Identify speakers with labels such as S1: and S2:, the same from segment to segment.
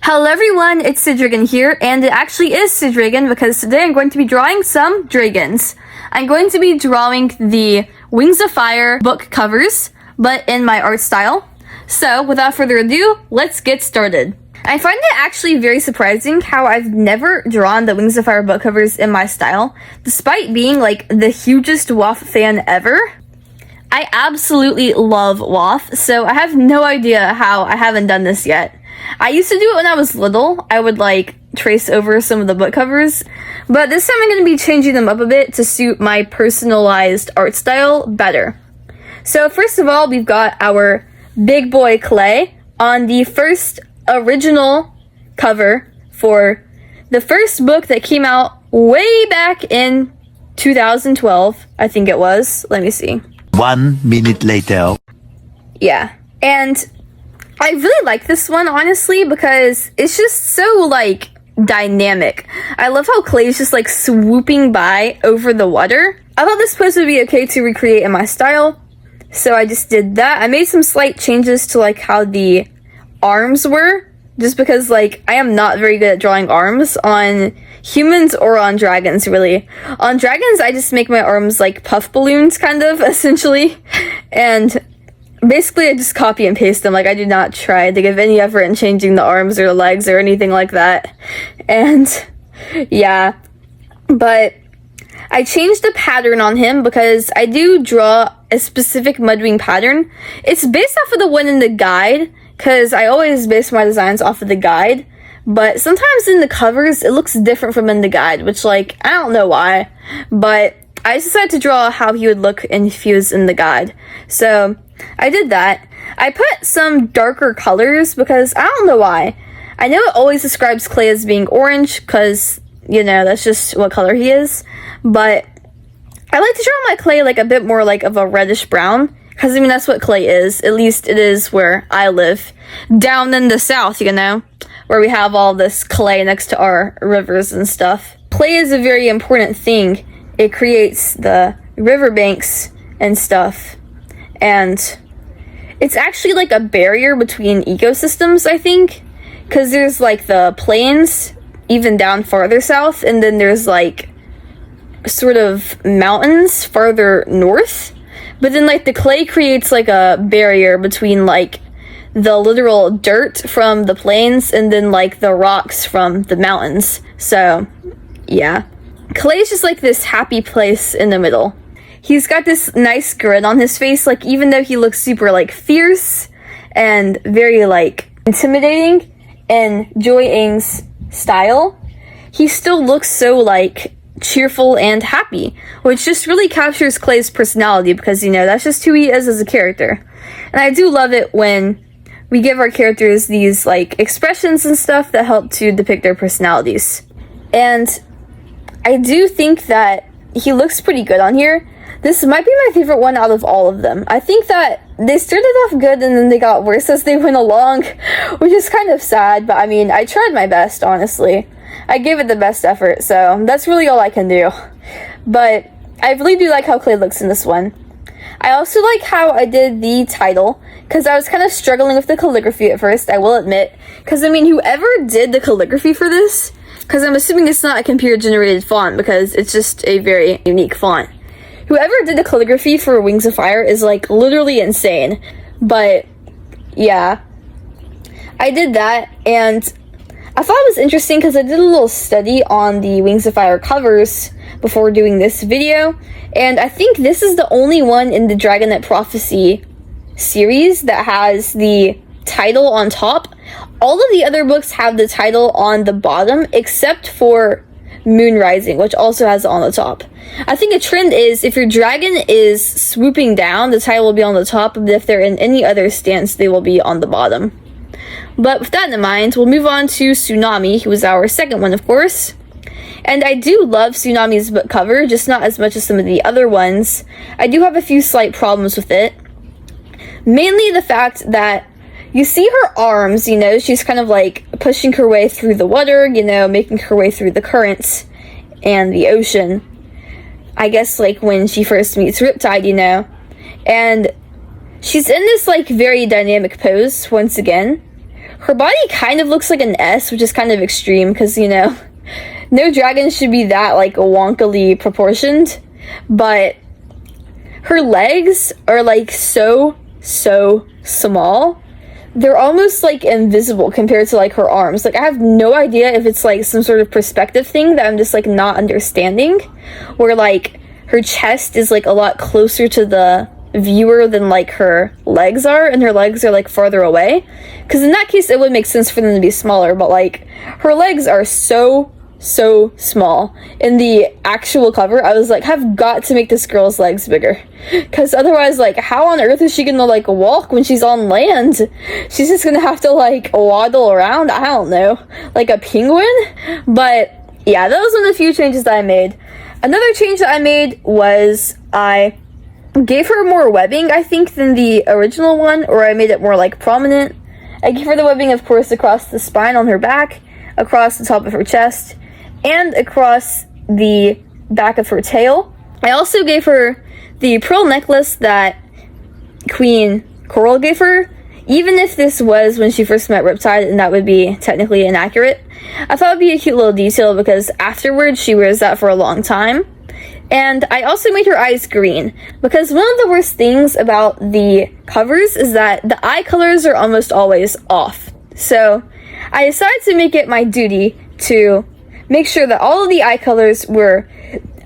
S1: Hello everyone, it's Sidrigan here, and it actually is Sidrigan because today I'm going to be drawing some dragons. I'm going to be drawing the Wings of Fire book covers, but in my art style. So, without further ado, let's get started. I find it actually very surprising how I've never drawn the Wings of Fire book covers in my style, despite being like the hugest WAF fan ever. I absolutely love WAF, so I have no idea how I haven't done this yet. I used to do it when I was little. I would like trace over some of the book covers, but this time I'm going to be changing them up a bit to suit my personalized art style better. So first of all, we've got our big boy clay on the first original cover for the first book that came out way back in 2012, I think it was. Let me see.
S2: 1 minute later.
S1: Yeah, and I really like this one, honestly, because it's just so, like, dynamic. I love how clay is just, like, swooping by over the water. I thought this pose would be okay to recreate in my style, so I just did that. I made some slight changes to, like, how the arms were, just because, like, I am not very good at drawing arms on humans or on dragons, really. On dragons, I just make my arms, like, puff balloons, kind of, essentially, and basically, I just copy and paste them. Like, I do not try to give any effort in changing the arms or the legs or anything like that. And, yeah. But I changed the pattern on him because I do draw a specific mudwing pattern. It's based off of the one in the guide, because I always base my designs off of the guide. But sometimes in the covers, it looks different from in the guide, which, like, I don't know why. But I decided to draw how he would look if he was in the guide. So I did that. I put some darker colors because I don't know why. I know it always describes clay as being orange because, you know, that's just what color he is. But I like to draw my clay like a bit more like of a reddish brown because, I mean, that's what clay is. At least it is where I live. Down in the south, you know, where we have all this clay next to our rivers and stuff. Clay is a very important thing. It creates the riverbanks and stuff. And it's actually like a barrier between ecosystems, I think. Because there's like the plains, even down farther south, and then there's like sort of mountains farther north. But then like the clay creates like a barrier between like the literal dirt from the plains and then like the rocks from the mountains. So, yeah. Clay is just like this happy place in the middle. He's got this nice grin on his face, like, even though he looks super, like, fierce and very, like, intimidating in Joy Ing's style, he still looks so, like, cheerful and happy, which just really captures Clay's personality because, you know, that's just who he is as a character. And I do love it when we give our characters these, like, expressions and stuff that help to depict their personalities. And I do think that he looks pretty good on here. This might be my favorite one out of all of them. I think that they started off good and then they got worse as they went along, which is kind of sad, but I mean, I tried my best, honestly. I gave it the best effort, so that's really all I can do. But I really do like how Clay looks in this one. I also like how I did the title, because I was kind of struggling with the calligraphy at first, I will admit. Because, I mean, whoever did the calligraphy for this, because I'm assuming it's not a computer-generated font, because it's just a very unique font. Whoever did the calligraphy for Wings of Fire is, like, literally insane. But, yeah. I did that, and I thought it was interesting because I did a little study on the Wings of Fire covers before doing this video, and I think this is the only one in the Dragonet Prophecy series that has the title on top. All of the other books have the title on the bottom, except for Moon Rising, which also has it on the top. I think a trend is if your dragon is swooping down, the title will be on the top, but if they're in any other stance, they will be on the bottom. But with that in mind, we'll move on to Tsunami, who was our second one, of course. And I do love Tsunami's book cover, just not as much as some of the other ones. I do have a few slight problems with it. Mainly the fact that you see her arms, you know, she's kind of like pushing her way through the water, you know, making her way through the currents and the ocean. I guess like when she first meets Riptide, you know. And she's in this like very dynamic pose once again. Her body kind of looks like an S, which is kind of extreme because, you know, no dragon should be that, like, wonkily proportioned. But her legs are, like, so small. They're almost, like, invisible compared to, like, her arms. Like, I have no idea if it's, like, some sort of perspective thing that I'm just, like, not understanding. Where, like, her chest is, like, a lot closer to the viewer than, like, her legs are, and her legs are, like, farther away. Because in that case, it would make sense for them to be smaller, but, like, her legs are so small. In the actual cover, I was like, I've got to make this girl's legs bigger. Because otherwise, like, how on earth is she gonna, like, walk when she's on land? She's just gonna have to, like, waddle around, I don't know, like a penguin? But, yeah, that was one of the few changes that I made. Another change that I made was I gave her more webbing, I think, than the original one, or I made it more, like, prominent. I gave her the webbing, of course, across the spine on her back, across the top of her chest, and across the back of her tail. I also gave her the pearl necklace that Queen Coral gave her, even if this was when she first met Riptide, and that would be technically inaccurate. I thought it would be a cute little detail because afterwards she wears that for a long time. And I also made her eyes green, because one of the worst things about the covers is that the eye colors are almost always off. So I decided to make it my duty to make sure that all of the eye colors were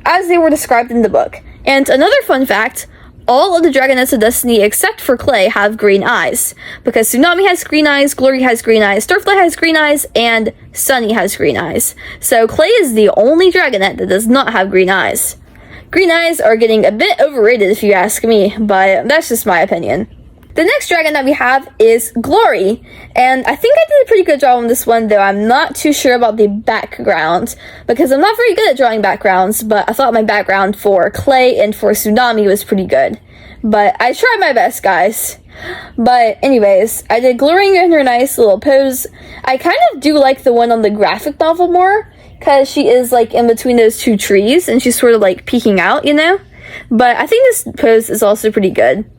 S1: as they were described in the book. And another fun fact, all of the Dragonets of Destiny except for Clay have green eyes, because Tsunami has green eyes, Glory has green eyes, Starflight has green eyes, and Sunny has green eyes. So Clay is the only Dragonet that does not have green eyes. Green eyes are getting a bit overrated if you ask me, but that's just my opinion. The next dragon that we have is Glory, and I think I did a pretty good job on this one, though I'm not too sure about the background, because I'm not very good at drawing backgrounds, but I thought my background for Clay and for Tsunami was pretty good. But I tried my best, guys. But anyways, I did Glory in her nice little pose. I kind of do like the one on the graphic novel more, because she is, like, in between those two trees, and she's sort of, like, peeking out, you know? But I think this pose is also pretty good.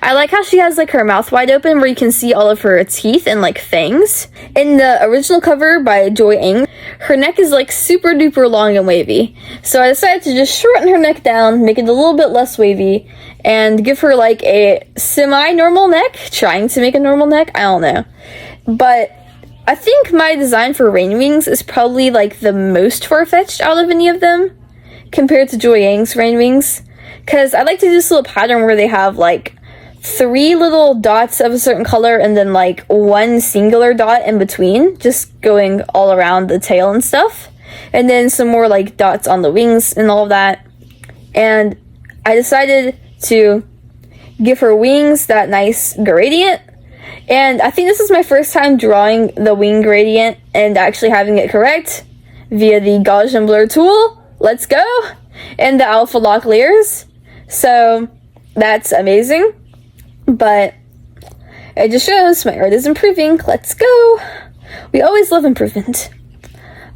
S1: I like how she has, like, her mouth wide open where you can see all of her teeth and, like, fangs. In the original cover by Joy Ng, her neck is, like, super duper long and wavy. So I decided to just shorten her neck down, make it a little bit less wavy, and give her, like, a semi-normal neck. Trying to make a normal neck? I don't know. But I think my design for Rain Wings is probably, like, the most far-fetched out of any of them compared to Joy Yang's Rain Wings. Because I like to do this little pattern where they have, like, 3 little dots of a certain color and then, like, 1 singular dot in between, just going all around the tail and stuff. And then some more, like, dots on the wings and all of that. And I decided to give her wings that nice gradient. And I think this is my first time drawing the wing gradient and actually having it correct via the Gaussian blur tool. Let's go! And the alpha lock layers. So that's amazing. But it just shows my art is improving. Let's go! We always love improvement.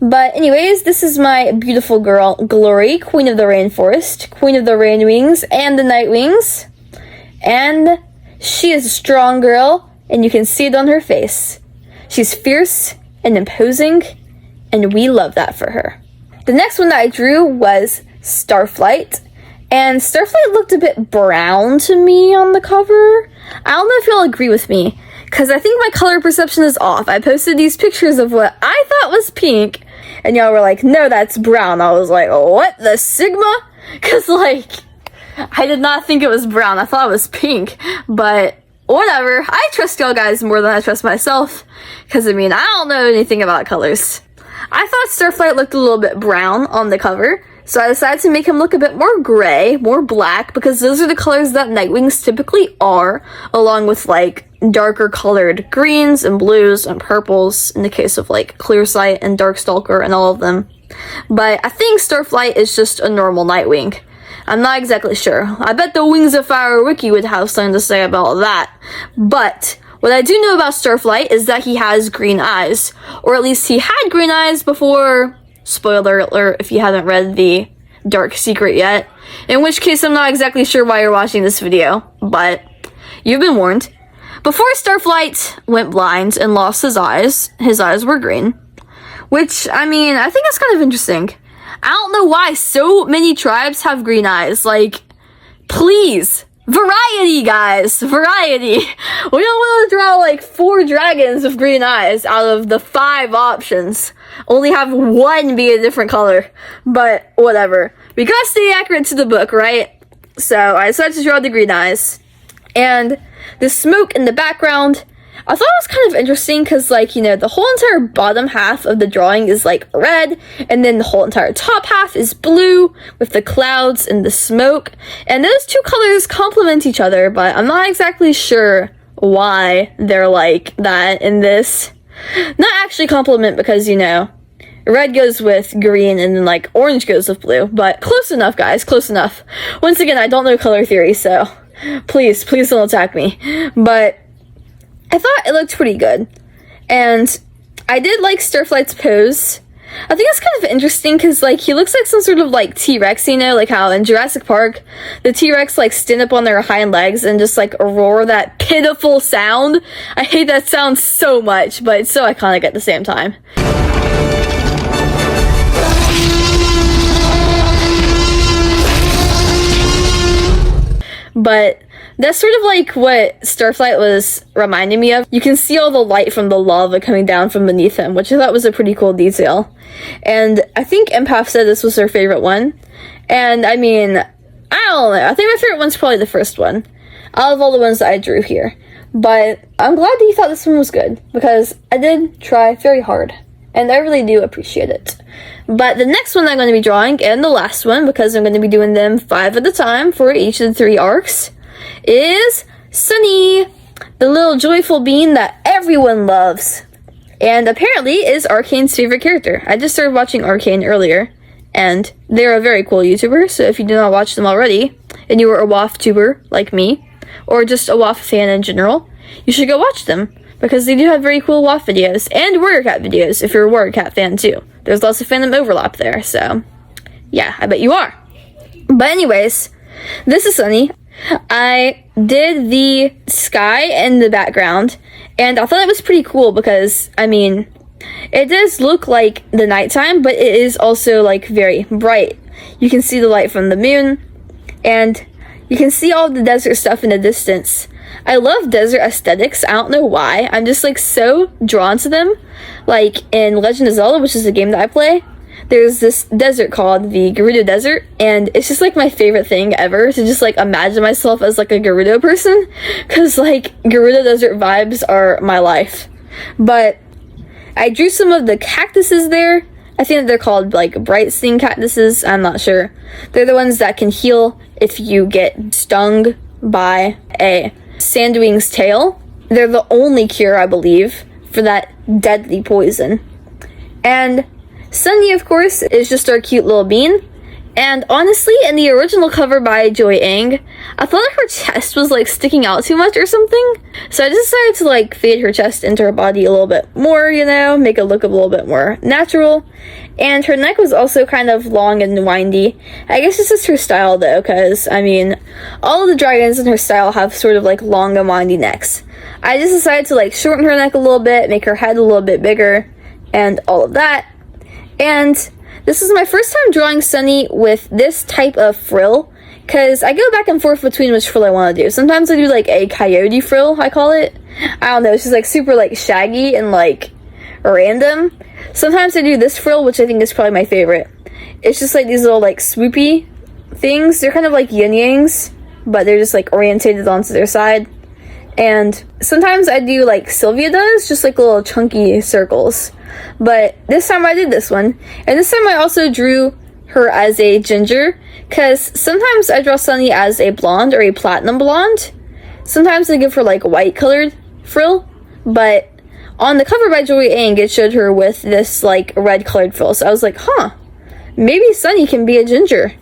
S1: But anyways, this is my beautiful girl, Glory, Queen of the Rainforest, Queen of the Rain Wings, and the Night Wings. And she is a strong girl, and you can see it on her face. She's fierce and imposing, and we love that for her. The next one that I drew was Starflight. And Starflight looked a bit brown to me on the cover. I don't know if y'all agree with me, because I think my color perception is off. I posted these pictures of what I thought was pink, and y'all were like, no, that's brown. I was like, what the Sigma? Because, like, I did not think it was brown. I thought it was pink, but whatever. I trust y'all guys more than I trust myself, because, I mean, I don't know anything about colors. I thought Starflight looked a little bit brown on the cover, so I decided to make him look a bit more gray, more black, because those are the colors that Nightwings typically are, along with, like, darker colored greens and blues and purples in the case of, like, Clearsight and Darkstalker and all of them. But I think Starflight is just a normal Nightwing. I'm not exactly sure. I bet the Wings of Fire wiki would have something to say about that. But what I do know about Starflight is that he has green eyes, or at least he had green eyes before. Spoiler alert if you haven't read the Dark Secret yet, in which case I'm not exactly sure why you're watching this video, but you've been warned. Before Starflight went blind and lost his eyes were green. Which, I mean, I think that's kind of interesting. I don't know why so many tribes have green eyes. Like, please. Variety, guys. Variety. We don't want to draw like 4 dragons with green eyes out of the 5 options. Only have 1 be a different color. But, whatever. We gotta stay accurate to the book, right? So, I decided to draw the green eyes. And the smoke in the background, I thought it was kind of interesting because, like, you know, the whole entire bottom half of the drawing is, like, red, and then the whole entire top half is blue with the clouds and the smoke, and those 2 colors complement each other, but I'm not exactly sure why they're like that in this. Not actually complement because, you know, red goes with green and then, like, orange goes with blue, but close enough, guys, close enough. Once again, I don't know color theory, so please don't attack me, but I thought it looked pretty good, and I did like Starflight's pose. I think it's kind of interesting because, like, he looks like some sort of, like, T-Rex, you know, like how in Jurassic Park, the T-Rex, like, stand up on their hind legs and just, like, roar that pitiful sound. I hate that sound so much, but it's so iconic at the same time. But that's sort of like what Starflight was reminding me of. You can see all the light from the lava coming down from beneath him, which I thought was a pretty cool detail. And I think Empath said this was her favorite one. And I mean, I don't know. I think my favorite one's probably the first one out of all the ones that I drew here. But I'm glad that you thought this one was good because I did try very hard. And I really do appreciate it. But the next one I'm going to be drawing, and the last one, because I'm going to be doing them 5 at a time for each of the 3 arcs, is Sunny, the little joyful bean that everyone loves. And apparently is Arcane's favorite character. I just started watching Arcane earlier, and they're a very cool YouTuber, so if you do not watch them already, and you are a WAF tuber like me, or just a WAF fan in general, you should go watch them. Because they do have very cool WAF videos, and Warrior Cat videos, if you're a Warrior Cat fan too. There's lots of fandom overlap there, so yeah, I bet you are. But anyways, this is Sunny. I did the sky in the background, and I thought it was pretty cool because, I mean, it does look like the nighttime, but it is also, like, very bright. You can see the light from the moon, and you can see all the desert stuff in the distance. I love desert aesthetics. I don't know why. I'm just, like, so drawn to them. Like, in Legend of Zelda, which is a game that I play, there's this desert called the Gerudo Desert, and it's just, like, my favorite thing ever to just, like, imagine myself as, like, a Gerudo person, because, like, Gerudo Desert vibes are my life. But I drew some of the cactuses there. I think they're called, like, bright sting cactuses. I'm not sure. They're the ones that can heal if you get stung by a sandwing's tail. They're the only cure, I believe, for that deadly poison. And Sunny, of course, is just our cute little bean. And honestly, in the original cover by Joy Ang, I felt like her chest was, like, sticking out too much or something. So I just decided to, like, fade her chest into her body a little bit more, you know, make it look a little bit more natural. And her neck was also kind of long and windy. I guess it's just her style, though, because, I mean, all of the dragons in her style have sort of, like, long and windy necks. I just decided to, like, shorten her neck a little bit, make her head a little bit bigger, and all of that. And this is my first time drawing Sunny with this type of frill, because I go back and forth between which frill I want to do. Sometimes I do, like, a coyote frill, I call it. I don't know, it's just, like, super, like, shaggy and, like, random. Sometimes I do this frill, which I think is probably my favorite. It's just, like, these little, like, swoopy things. They're kind of like yin-yangs, but they're just, like, orientated onto their side. And sometimes I do, like Sylvia does, just, like, little chunky circles. But this time I did this one. And this time I also drew her as a ginger, because sometimes I draw Sunny as a blonde or a platinum blonde. Sometimes I give her, like, white colored frill, but on the cover by Joy Ang, it showed her with this, like, red colored frill. So I was like, huh, maybe Sunny can be a ginger.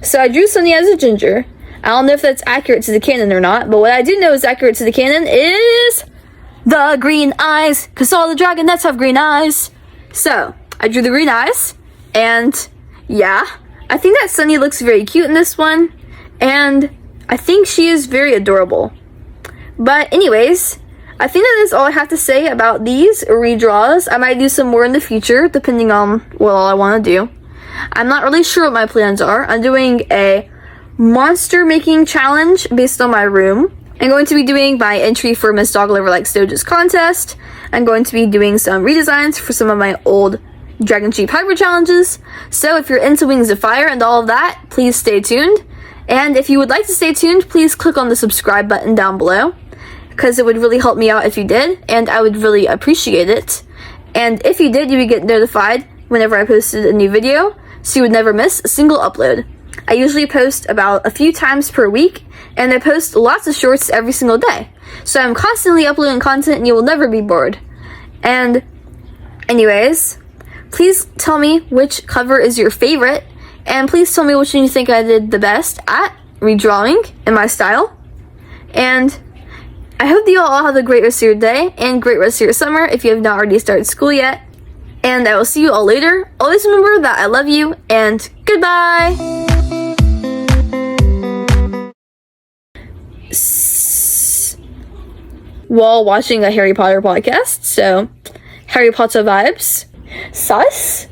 S1: So I drew Sunny as a ginger. I don't know if that's accurate to the canon or not, but what I do know is accurate to the canon is the green eyes, because all the dragonettes have green eyes. So I drew the green eyes, and yeah, I think that Sunny looks very cute in this one, and I think she is very adorable. But anyways, I think that is all I have to say about these redraws. I might do some more in the future, depending on what all I want to do. I'm not really sure what my plans are. I'm doing a monster making challenge based on my room. I'm going to be doing my entry for Miss Dog Liver Like Stoges contest. I'm going to be doing some redesigns for some of my old Dragon Sheep Hyper challenges. So if you're into Wings of Fire and all of that, please stay tuned. And if you would like to stay tuned, please click on the subscribe button down below, because it would really help me out if you did, and I would really appreciate it. And if you did, you would get notified whenever I posted a new video, so you would never miss a single upload. I usually post about a few times per week, and I post lots of shorts every single day. So I'm constantly uploading content and you will never be bored. And anyways, please tell me which cover is your favorite, and please tell me which one you think I did the best at redrawing in my style. And I hope that you all have a great rest of your day and great rest of your summer if you have not already started school yet. And I will see you all later. Always remember that I love you, and goodbye! While watching a Harry Potter podcast, so Harry Potter vibes. Sus?